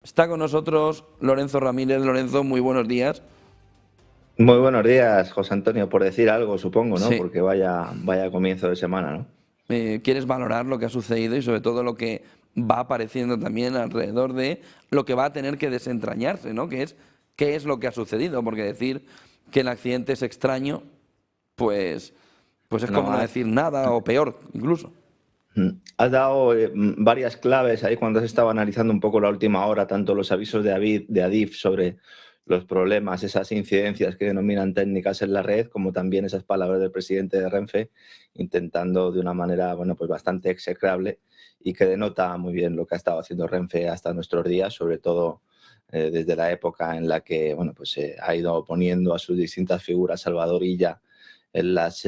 Está con nosotros Lorenzo Ramírez. Lorenzo, muy buenos días. Muy buenos días, José Antonio, por decir algo, supongo, ¿no? Sí. Porque vaya comienzo de semana, ¿no? ¿Quieres valorar lo que ha sucedido y sobre todo lo que va apareciendo también alrededor de lo que va a tener que desentrañarse, ¿no? ¿Qué es lo que ha sucedido? Porque decir que el accidente es extraño, pues es como No, no decir nada o peor, incluso. has dado varias claves ahí cuando has estado analizando un poco la última hora, tanto los avisos de Adif sobre los problemas, esas incidencias que denominan técnicas en la red, como también esas palabras del presidente de Renfe, intentando de una manera, bueno, pues bastante execrable y que denota muy bien lo que ha estado haciendo Renfe hasta nuestros días, sobre todo desde la época en la que, bueno, pues ha ido poniendo a sus distintas figuras Salvador Illa en las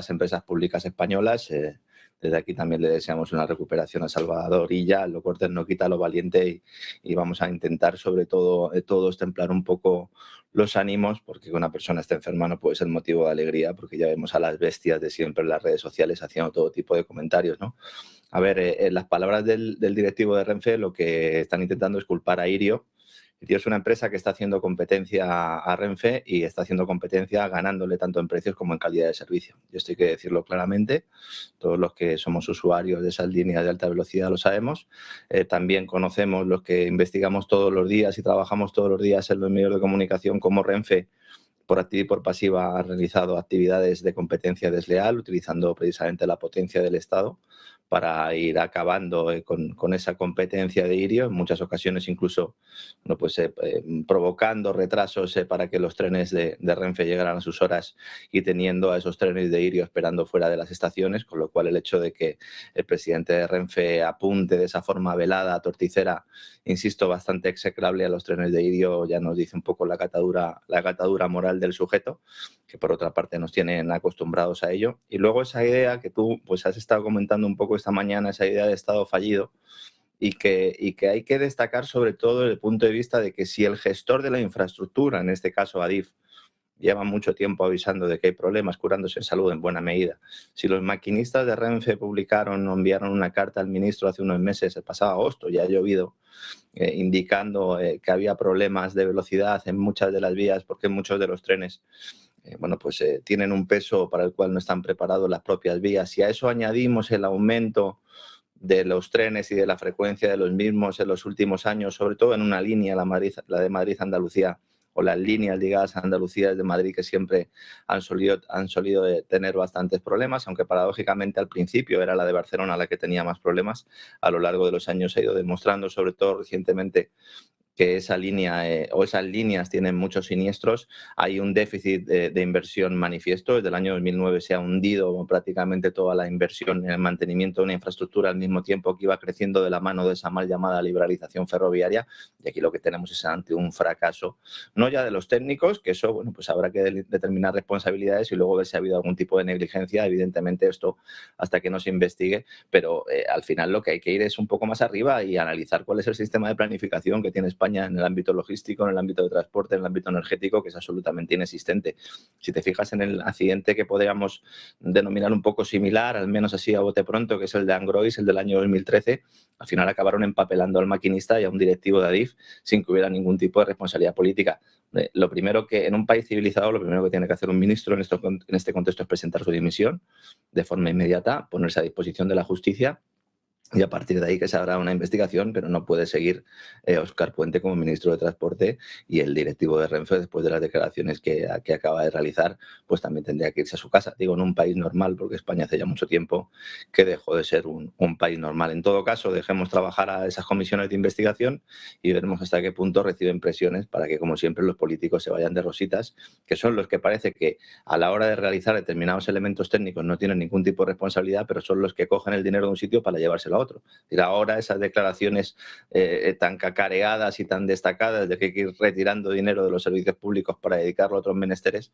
empresas públicas españolas. Desde aquí también le deseamos una recuperación a Salvador Illa, lo cortés no quita lo valiente y vamos a intentar sobre todo todos templar un poco los ánimos, porque que una persona esté enferma no puede ser motivo de alegría, porque ya vemos a las bestias de siempre en las redes sociales haciendo todo tipo de comentarios, ¿no? A ver, en las palabras del directivo de Renfe lo que están intentando es culpar a Irio. Irio es una empresa que está haciendo competencia a Renfe y está haciendo competencia ganándole tanto en precios como en calidad de servicio. Y esto hay que decirlo claramente. Todos los que somos usuarios de esas líneas de alta velocidad lo sabemos. También conocemos los que investigamos todos los días y trabajamos todos los días en los medios de comunicación como Renfe por activa y por pasiva ha realizado actividades de competencia desleal, utilizando precisamente la potencia del Estado para ir acabando con esa competencia de Irio, en muchas ocasiones incluso no, pues, provocando retrasos para que los trenes de Renfe llegaran a sus horas y teniendo a esos trenes de Irio esperando fuera de las estaciones, con lo cual el hecho de que el presidente de Renfe apunte de esa forma velada, torticera, insisto, bastante execrable a los trenes de Irio ya nos dice un poco la catadura moral del sujeto, que por otra parte nos tienen acostumbrados a ello. Y luego esa idea que tú pues has estado comentando un poco esta mañana, esa idea de Estado fallido, y que hay que destacar sobre todo desde el punto de vista de que si el gestor de la infraestructura, en este caso Adif, lleva mucho tiempo avisando de que hay problemas, curándose en salud en buena medida. Si los maquinistas de Renfe publicaron o enviaron una carta al ministro hace unos meses, el pasado agosto, ya ha llovido, indicando que había problemas de velocidad en muchas de las vías porque muchos de los trenes bueno, pues tienen un peso para el cual no están preparados las propias vías. Si a eso añadimos el aumento de los trenes y de la frecuencia de los mismos en los últimos años, sobre todo en una línea, la de Madrid-Andalucía, o las líneas ligadas a Andalucía desde Madrid, que siempre han solido tener bastantes problemas, aunque paradójicamente al principio era la de Barcelona la que tenía más problemas. A lo largo de los años ha ido demostrando, sobre todo recientemente, que esa línea o esas líneas tienen muchos siniestros. Hay un déficit de inversión manifiesto. Desde el año 2009 se ha hundido prácticamente toda la inversión en el mantenimiento de una infraestructura al mismo tiempo que iba creciendo de la mano de esa mal llamada liberalización ferroviaria. Y aquí lo que tenemos es ante un fracaso, no ya de los técnicos, que eso, bueno, pues habrá que determinar responsabilidades y luego ver si ha habido algún tipo de negligencia. Evidentemente esto hasta que no se investigue, pero al final lo que hay que ir es un poco más arriba y analizar cuál es el sistema de planificación que tiene España en el ámbito logístico, en el ámbito de transporte, en el ámbito energético, que es absolutamente inexistente. Si te fijas en el accidente que podríamos denominar un poco similar, al menos así a bote pronto, que es el de Angrois, el del año 2013, al final acabaron empapelando al maquinista y a un directivo de Adif sin que hubiera ningún tipo de responsabilidad política. Lo primero que, en un país civilizado, lo primero que tiene que hacer un ministro en este contexto es presentar su dimisión de forma inmediata, ponerse a disposición de la justicia y a partir de ahí que se habrá una investigación, pero no puede seguir Óscar Puente como ministro de Transporte y el directivo de Renfe, después de las declaraciones que acaba de realizar, pues también tendría que irse a su casa. Digo, en un país normal, porque España hace ya mucho tiempo que dejó de ser un país normal. En todo caso, dejemos trabajar a esas comisiones de investigación y veremos hasta qué punto reciben presiones para que, como siempre, los políticos se vayan de rositas, que son los que parece que a la hora de realizar determinados elementos técnicos no tienen ningún tipo de responsabilidad, pero son los que cogen el dinero de un sitio para llevárselo a otro. Y ahora esas declaraciones tan cacareadas y tan destacadas de que hay que ir retirando dinero de los servicios públicos para dedicarlo a otros menesteres,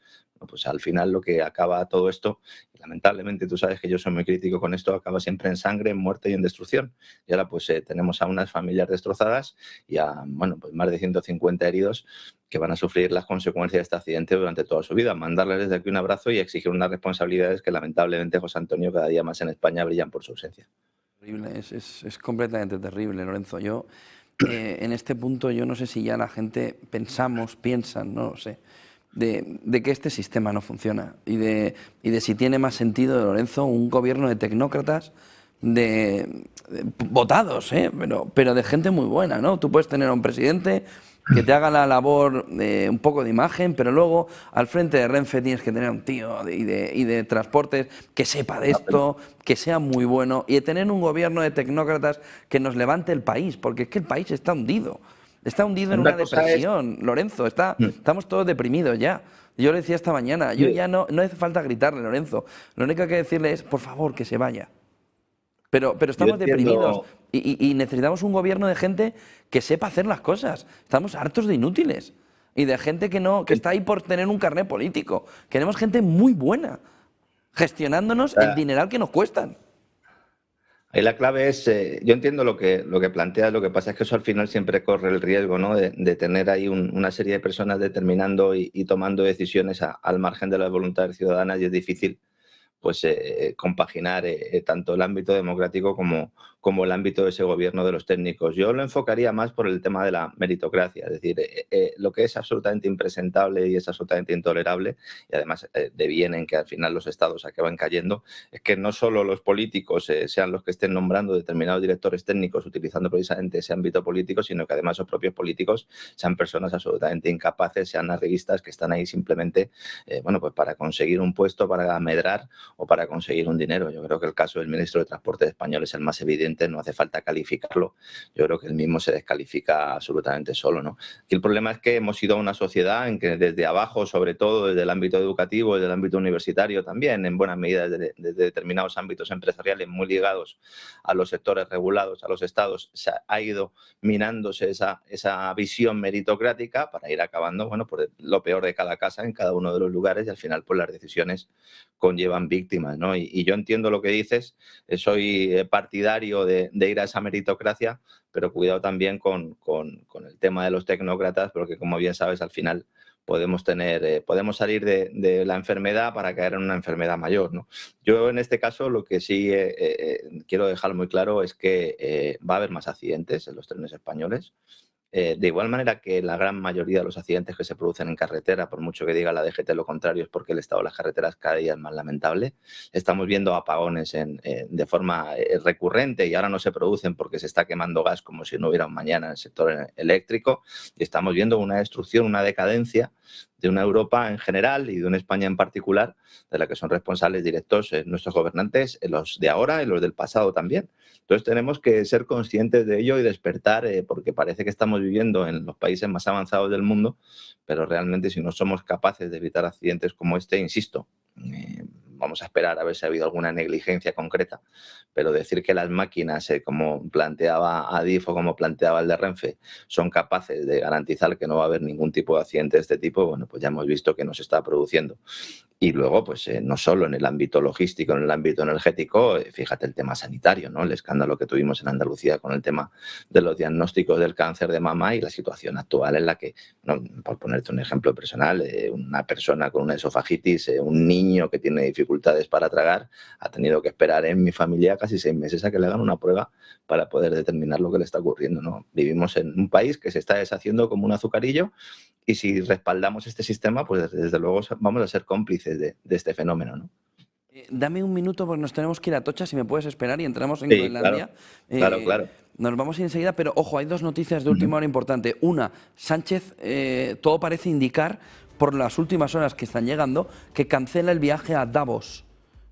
pues al final lo que acaba todo esto, y lamentablemente tú sabes que yo soy muy crítico con esto, acaba siempre en sangre, en muerte y en destrucción. Y ahora pues tenemos a unas familias destrozadas y a bueno, pues más de 150 heridos que van a sufrir las consecuencias de este accidente durante toda su vida. Mandarles desde aquí un abrazo y exigir unas responsabilidades que lamentablemente, José Antonio, cada día más en España brillan por su ausencia. Terrible, es completamente terrible, Lorenzo. Yo en este punto yo no sé si ya la gente piensan, no lo sé, de que este sistema no funciona y de si tiene más sentido, Lorenzo, un gobierno de tecnócratas votados, pero de gente muy buena, ¿no? Tú puedes tener a un presidente que te haga la labor un poco de imagen, pero luego al frente de Renfe tienes que tener a un tío y de transportes que sepa de esto, que sea muy bueno, y de tener un gobierno de tecnócratas que nos levante el país, porque es que el país está hundido. Está hundido en Una una cosa es... depresión, Lorenzo, estamos todos deprimidos ya. Yo le decía esta mañana, yo ya no hace falta gritarle, Lorenzo, lo único que hay que decirle es, por favor, que se vaya. Pero Yo estamos deprimidos entiendo, y necesitamos un gobierno de gente que sepa hacer las cosas. Estamos hartos de inútiles y de gente que está ahí por tener un carné político. Queremos gente muy buena, gestionándonos el dineral que nos cuestan. ahí la clave es, yo entiendo lo que planteas, lo que pasa es que eso al final siempre corre el riesgo, ¿no? De tener ahí una serie de personas determinando y tomando decisiones al margen de las voluntades ciudadanas, y es difícil pues compaginar tanto el ámbito democrático como el ámbito de ese gobierno de los técnicos. Yo lo enfocaría más por el tema de la meritocracia, es decir, lo que es absolutamente impresentable y es absolutamente intolerable, y además deviene en que al final los estados acaban cayendo, es que no solo los políticos sean los que estén nombrando determinados directores técnicos utilizando precisamente ese ámbito político, sino que además los propios políticos sean personas absolutamente incapaces, sean arribistas que están ahí simplemente bueno, pues para conseguir un puesto, para medrar o para conseguir un dinero. Yo creo que el caso del ministro de Transporte español es el más evidente, no hace falta calificarlo. Yo creo que él mismo se descalifica absolutamente solo, ¿no? Aquí el problema es que hemos ido a una sociedad en que desde abajo, sobre todo desde el ámbito educativo, desde el ámbito universitario también, en buena medida desde determinados ámbitos empresariales muy ligados a los sectores regulados, a los estados, se ha ido minándose esa visión meritocrática para ir acabando, bueno, por lo peor de cada casa en cada uno de los lugares, y al final pues las decisiones conllevan víctimas, ¿no? Y yo entiendo lo que dices, soy partidario de ir a esa meritocracia, pero cuidado también con el tema de los tecnócratas, porque como bien sabes, al final podemos podemos salir de la enfermedad para caer en una enfermedad mayor, ¿no? Yo en este caso lo que sí quiero dejar muy claro es que va a haber más accidentes en los trenes españoles. De igual manera que la gran mayoría de los accidentes que se producen en carretera, por mucho que diga la DGT lo contrario, es porque el estado de las carreteras cada día es más lamentable. Estamos viendo apagones de forma recurrente, y ahora no se producen porque se está quemando gas como si no hubiera un mañana en el sector eléctrico. Y estamos viendo una destrucción, una decadencia de una Europa en general y de una España en particular, de la que son responsables directos nuestros gobernantes, los de ahora y los del pasado también. Entonces tenemos que ser conscientes de ello y despertar, porque parece que estamos viviendo en los países más avanzados del mundo, pero realmente si no somos capaces de evitar accidentes como este, insisto, vamos a esperar a ver si ha habido alguna negligencia concreta, pero decir que las máquinas, como planteaba Adif o como planteaba el de Renfe, son capaces de garantizar que no va a haber ningún tipo de accidente de este tipo, bueno, pues ya hemos visto que no se está produciendo. Y luego, pues no solo en el ámbito logístico, en el ámbito energético, fíjate el tema sanitario, ¿no? El escándalo que tuvimos en Andalucía con el tema de los diagnósticos del cáncer de mama y la situación actual en la que, ¿no? Por ponerte un ejemplo personal, una persona con una esofagitis, un niño que tiene dificultades para tragar, ha tenido que esperar en mi familia casi 6 meses a que le hagan una prueba para poder determinar lo que le está ocurriendo, ¿no? Vivimos en un país que se está deshaciendo como un azucarillo, y si respaldamos este sistema, pues desde luego vamos a ser cómplices de este fenómeno, ¿no? Dame un minuto porque nos tenemos que ir a Atocha, si me puedes esperar, y entramos en Sí, claro, Groenlandia. claro. Nos vamos a ir enseguida, pero ojo, hay dos noticias de última hora importante. Una, Sánchez, todo parece indicar, por las últimas horas que están llegando, que cancela el viaje a Davos.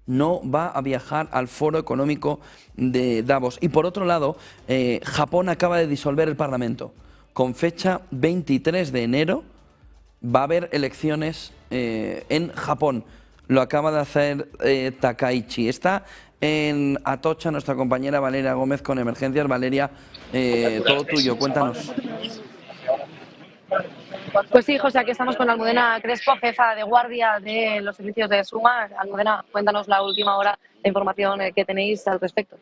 No va a viajar al Foro Económico de Davos. Y por otro lado, Japón acaba de disolver el Parlamento. Con fecha 23 de enero va a haber elecciones en Japón. Lo acaba de hacer Takaichi. Está en Atocha nuestra compañera Valeria Gómez con Emergencias. Valeria, todo tuyo, cuéntanos. Pues sí, José, aquí estamos con Almudena Crespo, jefa de guardia de los servicios de SUMA. Almudena, cuéntanos la última hora de información que tenéis al respecto.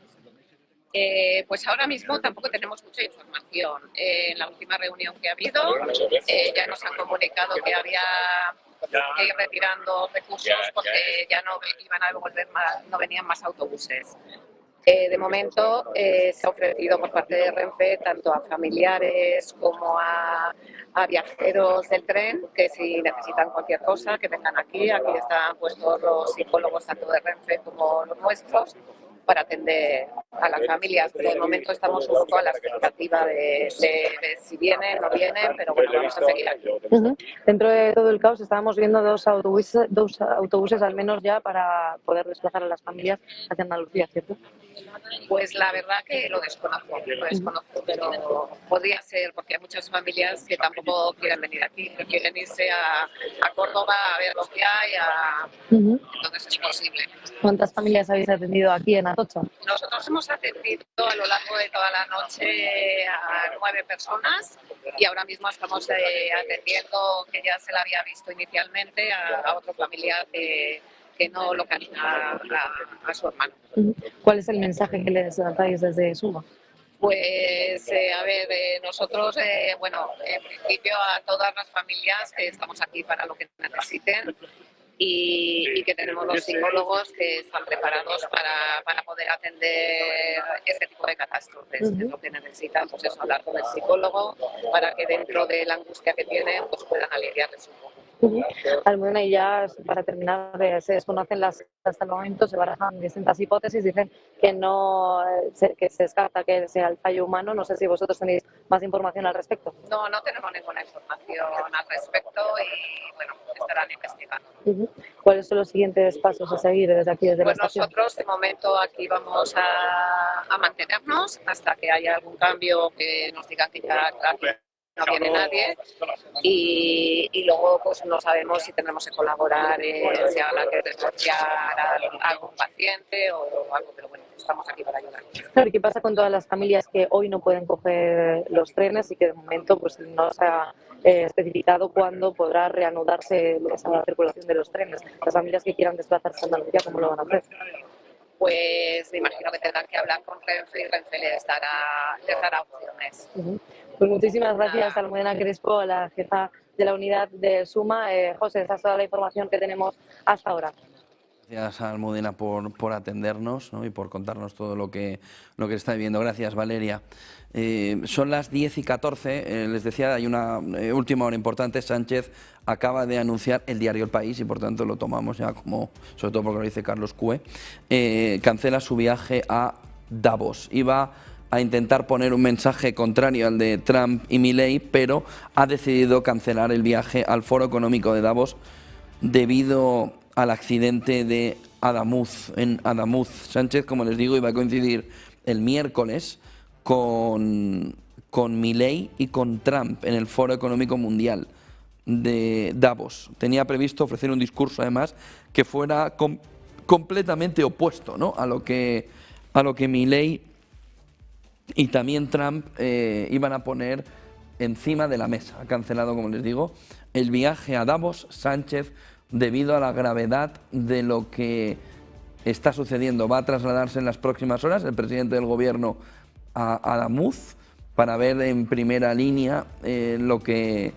Pues ahora mismo tampoco tenemos mucha información. En la última reunión que ha habido ya nos han comunicado que había que ir retirando recursos porque ya no iban a volver más, no venían más autobuses. De momento se ha ofrecido por parte de Renfe tanto a familiares como a viajeros del tren que si necesitan cualquier cosa que vengan aquí están puestos los psicólogos tanto de Renfe como los nuestros para atender a las familias, pero de momento estamos un poco a la expectativa de si vienen o no vienen, pero bueno, vamos a seguir aquí. Dentro de todo el caos estábamos viendo dos autobuses al menos ya para poder desplazar a las familias hacia Andalucía, ¿cierto? Pues la verdad que lo desconozco, pero podría ser, porque hay muchas familias que tampoco quieren venir aquí, que quieren irse a Córdoba a ver lo que hay, entonces es posible. ¿Cuántas familias habéis atendido aquí en Atocha? Nosotros hemos atendido a lo largo de toda la noche a 9 personas y ahora mismo estamos atendiendo, que ya se la había visto inicialmente, a otro familiar que no localiza a su hermano. ¿Cuál es el mensaje que les dais desde Suma? Pues, a ver, nosotros, bueno, en principio a todas las familias que estamos aquí para lo que necesiten y que tenemos los psicólogos que están preparados para poder atender este tipo de catástrofes. Es lo que necesitan, pues eso, hablar con el psicólogo para que dentro de la angustia que tienen, pues puedan aliviarles un poco. Almudena, y ya para terminar, se desconocen hasta el momento, se barajan distintas hipótesis, dicen que que se descarta que sea el fallo humano. No sé si vosotros tenéis más información al respecto. No, no tenemos ninguna información al respecto y bueno, estarán investigando. ¿Cuáles son los siguientes pasos a seguir desde aquí, desde la estación? Nosotros de momento aquí vamos a mantenernos hasta que haya algún cambio que nos digan que ya aquí no viene nadie y luego pues no sabemos si tendremos que colaborar, si habrá que desbloquear a algún paciente o algo, pero bueno, estamos aquí para ayudar. Claro, ¿y qué pasa con todas las familias que hoy no pueden coger los trenes y que de momento pues no se ha especificado cuándo podrá reanudarse esa circulación de los trenes? Las familias que quieran desplazarse a Andalucía, ¿cómo lo van a hacer? Pues me imagino que tendrán que hablar con Renfe y Renfe les dará opciones. Pues muchísimas gracias, Almudena Crespo, la jefa de la unidad de Suma. José, esa es toda la información que tenemos hasta ahora. Gracias a Almudena por atendernos, ¿no? Y por contarnos todo lo que está viviendo. Gracias, Valeria. Son las 10:14, les decía, hay una última hora importante. Sánchez acaba de anunciar el diario El País y por tanto lo tomamos ya como, sobre todo porque lo dice Carlos Cue, cancela su viaje a Davos. Iba a intentar poner un mensaje contrario al de Trump y Milei, pero ha decidido cancelar el viaje al Foro Económico de Davos debido al accidente de Adamuz, en Adamuz. Sánchez, como les digo, iba a coincidir el miércoles con Milei y con Trump en el Foro Económico Mundial de Davos. Tenía previsto ofrecer un discurso, además, que fuera completamente opuesto, ¿no?, a lo que Milei y también Trump iban a poner encima de la mesa. Ha cancelado, como les digo, el viaje a Davos. Sánchez, debido a la gravedad de lo que está sucediendo, va a trasladarse en las próximas horas, el presidente del gobierno, a Adamuz para ver en primera línea lo que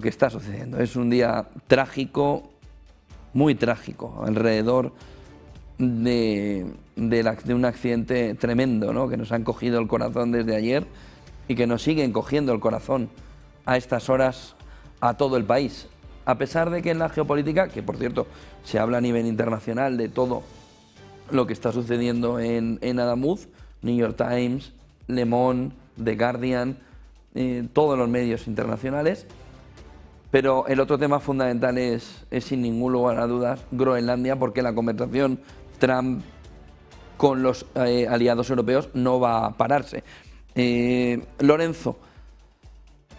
está sucediendo. Es un día trágico, muy trágico, alrededor de un accidente tremendo, ¿no?, que nos han cogido el corazón desde ayer y que nos siguen cogiendo el corazón a estas horas a todo el país. A pesar de que en la geopolítica, que por cierto se habla a nivel internacional de todo lo que está sucediendo en Adamuz, New York Times, Le Monde, The Guardian, todos los medios internacionales, pero el otro tema fundamental es sin ningún lugar a dudas Groenlandia, porque la conversación Trump con los aliados europeos no va a pararse. Lorenzo,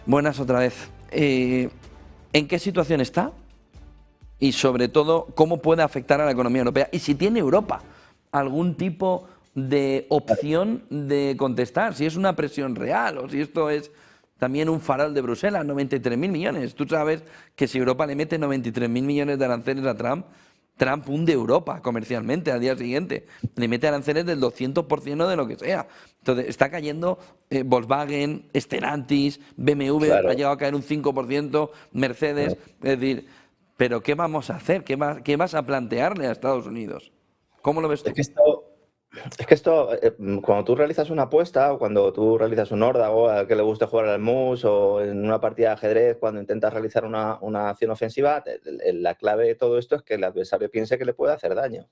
buenas otra vez. ¿En qué situación está? Y sobre todo, ¿cómo puede afectar a la economía europea? Y si tiene Europa algún tipo de opción de contestar, si es una presión real o si esto es también un farol de Bruselas, 93.000 millones. Tú sabes que si Europa le mete 93.000 millones de aranceles a Trump, Trump hunde Europa comercialmente al día siguiente. Le mete aranceles del 200% de lo que sea. Entonces está cayendo Volkswagen, Stellantis, BMW, claro, ha llegado a caer un 5%, Mercedes. Claro. Es decir, ¿pero qué vamos a hacer? ¿Qué vas a plantearle a Estados Unidos? ¿Cómo lo ves tú? Es que Es que esto, cuando tú realizas una apuesta o cuando tú realizas un órdago al que le guste jugar al mus o en una partida de ajedrez, cuando intentas realizar una acción ofensiva, la clave de todo esto es que el adversario piense que le puede hacer daño.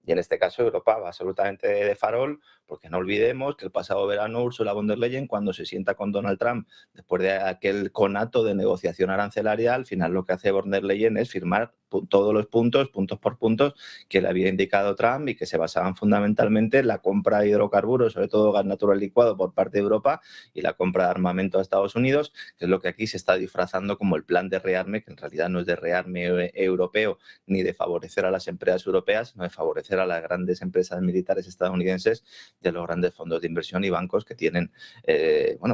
Y en este caso Europa va absolutamente de farol, porque no olvidemos que el pasado verano Ursula von der Leyen, cuando se sienta con Donald Trump, después de aquel conato de negociación arancelaria, al final lo que hace von der Leyen es firmar todos los puntos por puntos, que le había indicado Trump y que se basaban fundamentalmente en la compra de hidrocarburos, sobre todo gas natural licuado por parte de Europa y la compra de armamento a Estados Unidos, que es lo que aquí se está disfrazando como el plan de rearme, que en realidad no es de rearme europeo ni de favorecer a las empresas europeas, sino de favorecer a las grandes empresas militares estadounidenses y a los grandes fondos de inversión y bancos que tienen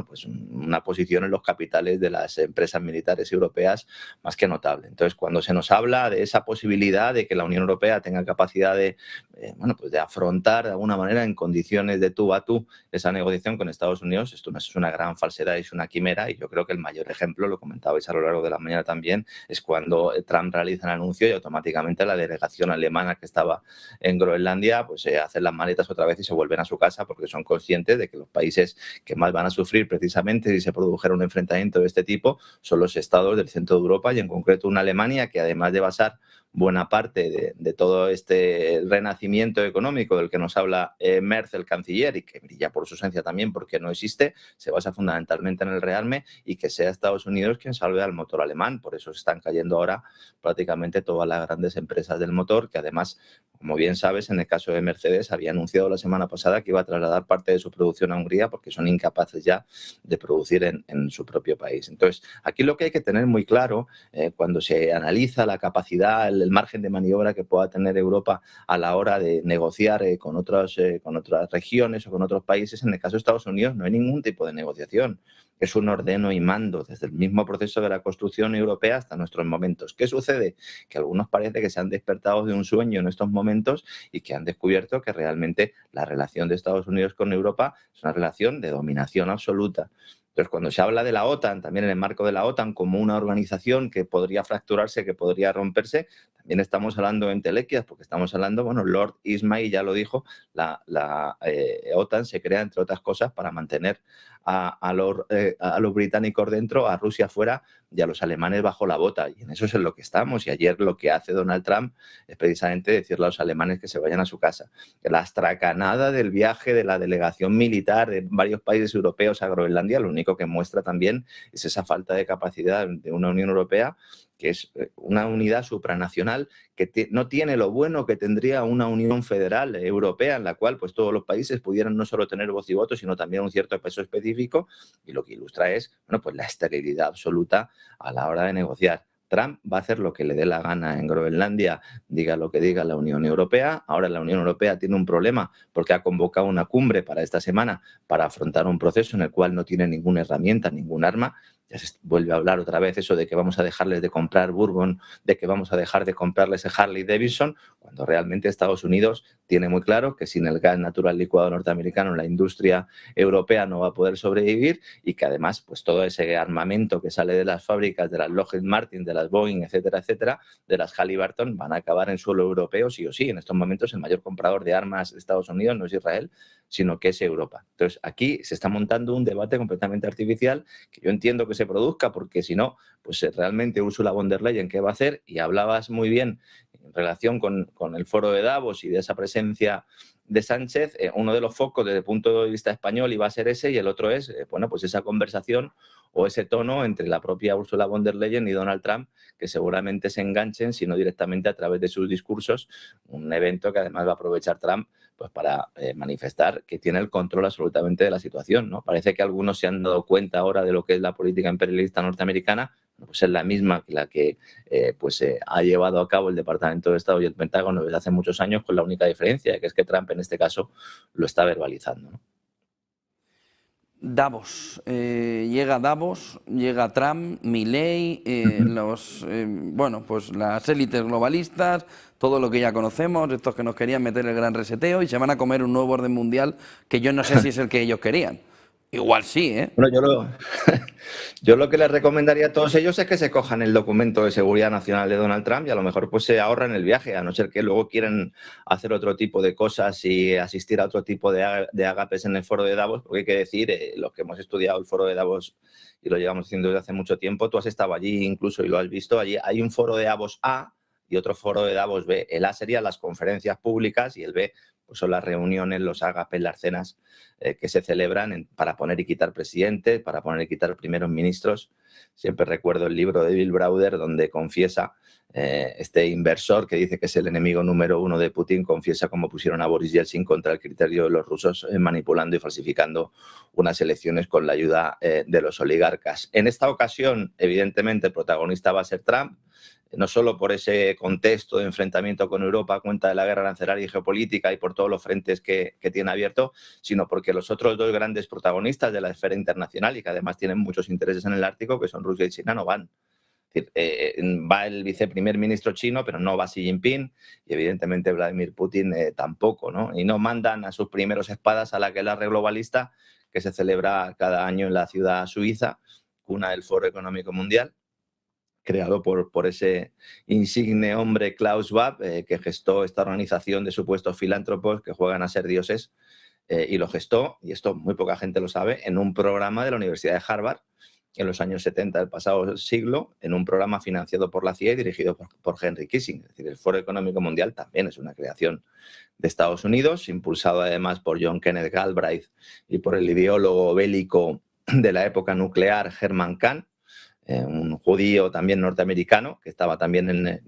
pues una posición en los capitales de las empresas militares europeas más que notable. Entonces, cuando se nos habla de esa posibilidad de que la Unión Europea tenga capacidad de, pues de afrontar de alguna manera en condiciones de tú a tú esa negociación con Estados Unidos, esto no es una gran falsedad, es una quimera, y yo creo que el mayor ejemplo, lo comentabais a lo largo de la mañana también, es cuando Trump realiza el anuncio y automáticamente la delegación alemana que estaba en Groenlandia pues hacen las maletas otra vez y se vuelven a su casa, porque son conscientes de que los países que más van a sufrir precisamente si se produjera un enfrentamiento de este tipo son los estados del centro de Europa, y en concreto una Alemania que, además de basar buena parte de todo este renacimiento económico del que nos habla Merz, el canciller, y que brilla por su ausencia también porque no existe, se basa fundamentalmente en el rearme, y que sea Estados Unidos quien salve al motor alemán. Por eso se están cayendo ahora prácticamente todas las grandes empresas del motor, que además, como bien sabes, en el caso de Mercedes había anunciado la semana pasada que iba a trasladar parte de su producción a Hungría porque son incapaces ya de producir en su propio país. Entonces, aquí lo que hay que tener muy claro cuando se analiza la capacidad, el margen de maniobra que pueda tener Europa a la hora de negociar con otras regiones o con otros países, en el caso de Estados Unidos no hay ningún tipo de negociación. Es un ordeno y mando desde el mismo proceso de la construcción europea hasta nuestros momentos. ¿Qué sucede? Que algunos parece que se han despertado de un sueño en estos momentos y que han descubierto que realmente la relación de Estados Unidos con Europa es una relación de dominación absoluta. Entonces, cuando se habla de la OTAN, también en el marco de la OTAN, como una organización que podría fracturarse, que podría romperse, también estamos hablando de entelequias, porque estamos hablando, bueno, Lord Ismay ya lo dijo, la OTAN se crea, entre otras cosas, para mantener a los británicos dentro, a Rusia fuera y a los alemanes bajo la bota. Y en eso es en lo que estamos. Y ayer lo que hace Donald Trump es precisamente decirle a los alemanes que se vayan a su casa. La astracanada del viaje de la delegación militar de varios países europeos a Groenlandia, lo único que muestra también es esa falta de capacidad de una Unión Europea, que es una unidad supranacional que no tiene lo bueno que tendría una Unión Federal Europea, en la cual pues todos los países pudieran no solo tener voz y voto, sino también un cierto peso específico, y lo que ilustra es pues la esterilidad absoluta a la hora de negociar. Trump va a hacer lo que le dé la gana en Groenlandia, diga lo que diga la Unión Europea. Ahora la Unión Europea tiene un problema porque ha convocado una cumbre para esta semana para afrontar un proceso en el cual no tiene ninguna herramienta, ningún arma. Ya se vuelve a hablar otra vez eso de que vamos a dejarles de comprar Bourbon, de que vamos a dejar de comprarles Harley Davidson, cuando realmente Estados Unidos tiene muy claro que sin el gas natural licuado norteamericano la industria europea no va a poder sobrevivir, y que además pues todo ese armamento que sale de las fábricas de las Lockheed Martin, de las Boeing, etcétera, etcétera, de las Halliburton, van a acabar en suelo europeo sí o sí. En estos momentos el mayor comprador de armas de Estados Unidos no es Israel, sino que es Europa. Entonces aquí se está montando un debate completamente artificial, que yo entiendo que se produzca, porque si no, pues realmente Ursula von der Leyen, ¿qué va a hacer? Y hablabas muy bien en relación con el foro de Davos y de esa presencia de Sánchez, uno de los focos desde el punto de vista español iba a ser ese, y el otro es, pues esa conversación o ese tono entre la propia Ursula von der Leyen y Donald Trump, que seguramente se enganchen, si no directamente a través de sus discursos, un evento que además va a aprovechar Trump pues para manifestar que tiene el control absolutamente de la situación, ¿no? Parece que algunos se han dado cuenta ahora de lo que es la política imperialista norteamericana, pues es la misma que la que ha llevado a cabo el Departamento de Estado y el Pentágono desde hace muchos años, con la única diferencia, que es que Trump en este caso lo está verbalizando, ¿no? Davos, llega Davos, llega Trump, Milei, pues las élites globalistas, todo lo que ya conocemos, estos que nos querían meter el gran reseteo, y se van a comer un nuevo orden mundial que yo no sé si es el que ellos querían, Igual sí, ¿eh? Bueno, yo lo que les recomendaría a todos ellos es que se cojan el documento de seguridad nacional de Donald Trump y a lo mejor pues se ahorran el viaje, a no ser que luego quieran hacer otro tipo de cosas y asistir a otro tipo de agapes en el foro de Davos, porque hay que decir, los que hemos estudiado el foro de Davos y lo llevamos haciendo desde hace mucho tiempo, tú has estado allí incluso y lo has visto, allí hay un foro de Davos A y otro foro de Davos B. El A serían las conferencias públicas y el B pues son las reuniones, los agapes, las cenas que se celebran para poner y quitar presidentes, para poner y quitar primeros ministros. Siempre recuerdo el libro de Bill Browder donde confiesa, este inversor que dice que es el enemigo número 1 de Putin, confiesa cómo pusieron a Boris Yeltsin contra el criterio de los rusos, manipulando y falsificando unas elecciones con la ayuda de los oligarcas. En esta ocasión, evidentemente, el protagonista va a ser Trump, no solo por ese contexto de enfrentamiento con Europa a cuenta de la guerra arancelaria y geopolítica y por todos los frentes que tiene abierto, sino porque los otros dos grandes protagonistas de la esfera internacional y que además tienen muchos intereses en el Ártico, que son Rusia y China, no van. Es decir, va el viceprimer ministro chino, pero no va Xi Jinping y evidentemente Vladimir Putin tampoco, ¿no? Y no mandan a sus primeros espadas a la aquelarre globalista que se celebra cada año en la ciudad suiza, cuna del Foro Económico Mundial, creado por ese insigne hombre Klaus Schwab, que gestó esta organización de supuestos filántropos que juegan a ser dioses, y lo gestó, y esto muy poca gente lo sabe, en un programa de la Universidad de Harvard en los años 70 del pasado siglo, en un programa financiado por la CIA y dirigido por Henry Kissinger. Es decir, el Foro Económico Mundial también es una creación de Estados Unidos, impulsado además por John Kenneth Galbraith y por el ideólogo bélico de la época nuclear Herman Kahn, un judío también norteamericano que estaba también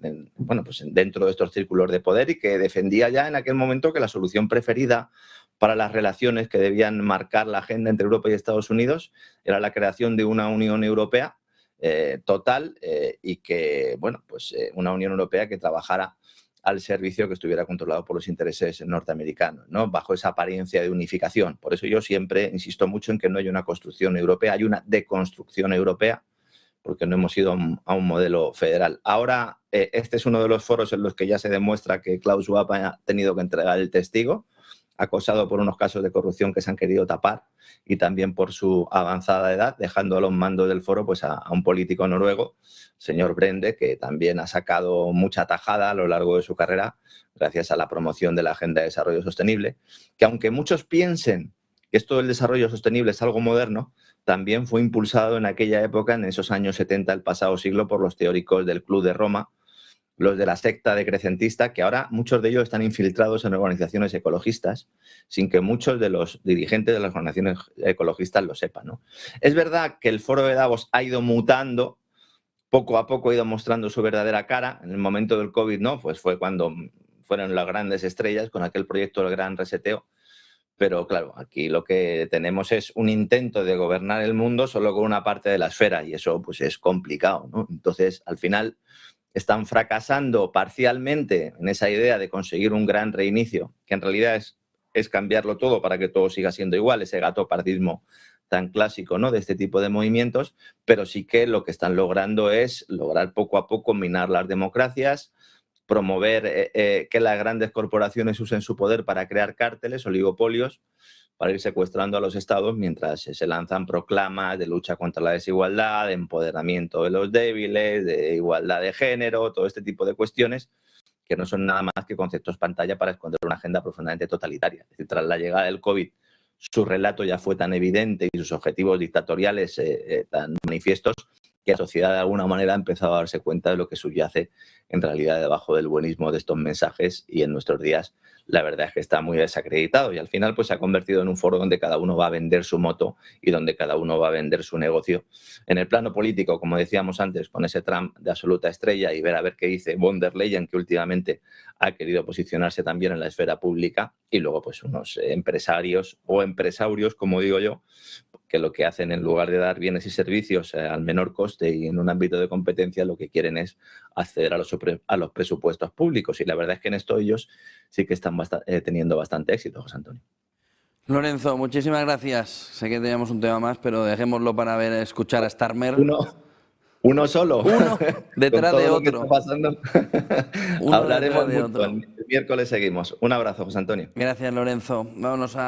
pues dentro de estos círculos de poder y que defendía ya en aquel momento que la solución preferida para las relaciones que debían marcar la agenda entre Europa y Estados Unidos era la creación de una Unión Europea total y que, bueno, pues una Unión Europea que trabajara al servicio, que estuviera controlado por los intereses norteamericanos, ¿no? Bajo esa apariencia de unificación. Por eso yo siempre insisto mucho en que no hay una construcción europea, hay una deconstrucción europea, porque no hemos ido a un modelo federal. Ahora, este es uno de los foros en los que ya se demuestra que Klaus Schwab ha tenido que entregar el testigo, acosado por unos casos de corrupción que se han querido tapar y también por su avanzada edad, dejando a los mandos del foro pues, a un político noruego, señor Brende, que también ha sacado mucha tajada a lo largo de su carrera gracias a la promoción de la Agenda de Desarrollo Sostenible, que aunque muchos piensen que esto del desarrollo sostenible es algo moderno, también fue impulsado en aquella época, en esos años 70 del pasado siglo, por los teóricos del Club de Roma, los de la secta decrecentista, que ahora muchos de ellos están infiltrados en organizaciones ecologistas, sin que muchos de los dirigentes de las organizaciones ecologistas lo sepan, ¿no? Es verdad que el Foro de Davos ha ido mutando, poco a poco ha ido mostrando su verdadera cara. En el momento del COVID, ¿no? Pues fue cuando fueron las grandes estrellas con aquel proyecto del Gran Reseteo. Pero claro, aquí lo que tenemos es un intento de gobernar el mundo solo con una parte de la esfera y eso pues es complicado, ¿no? Entonces, al final están fracasando parcialmente en esa idea de conseguir un gran reinicio, que en realidad es cambiarlo todo para que todo siga siendo igual, ese gatopardismo tan clásico, ¿no? De este tipo de movimientos, pero sí que lo que están logrando es lograr poco a poco minar las democracias, promover que las grandes corporaciones usen su poder para crear cárteles, oligopolios, para ir secuestrando a los estados mientras se lanzan proclamas de lucha contra la desigualdad, de empoderamiento de los débiles, de igualdad de género, todo este tipo de cuestiones que no son nada más que conceptos pantalla para esconder una agenda profundamente totalitaria. Es decir, tras la llegada del COVID, su relato ya fue tan evidente y sus objetivos dictatoriales tan manifiestos que la sociedad de alguna manera ha empezado a darse cuenta de lo que subyace en realidad debajo del buenismo de estos mensajes y en nuestros días la verdad es que está muy desacreditado y al final pues se ha convertido en un foro donde cada uno va a vender su moto y donde cada uno va a vender su negocio. En el plano político, como decíamos antes, con ese Trump de absoluta estrella y ver a ver qué dice von der Leyen, que últimamente ha querido posicionarse también en la esfera pública, y luego pues unos empresarios o empresarios, como digo yo, que lo que hacen en lugar de dar bienes y servicios al menor coste y en un ámbito de competencia, lo que quieren es acceder a los presupuestos públicos. Y la verdad es que en esto ellos sí que están teniendo bastante éxito, José Antonio. Lorenzo, muchísimas gracias. Sé que teníamos un tema más, pero dejémoslo para escuchar a Starmer. Uno solo. Uno detrás de otro. Hablaremos mucho. El miércoles seguimos. Un abrazo, José Antonio. Gracias, Lorenzo. Vámonos a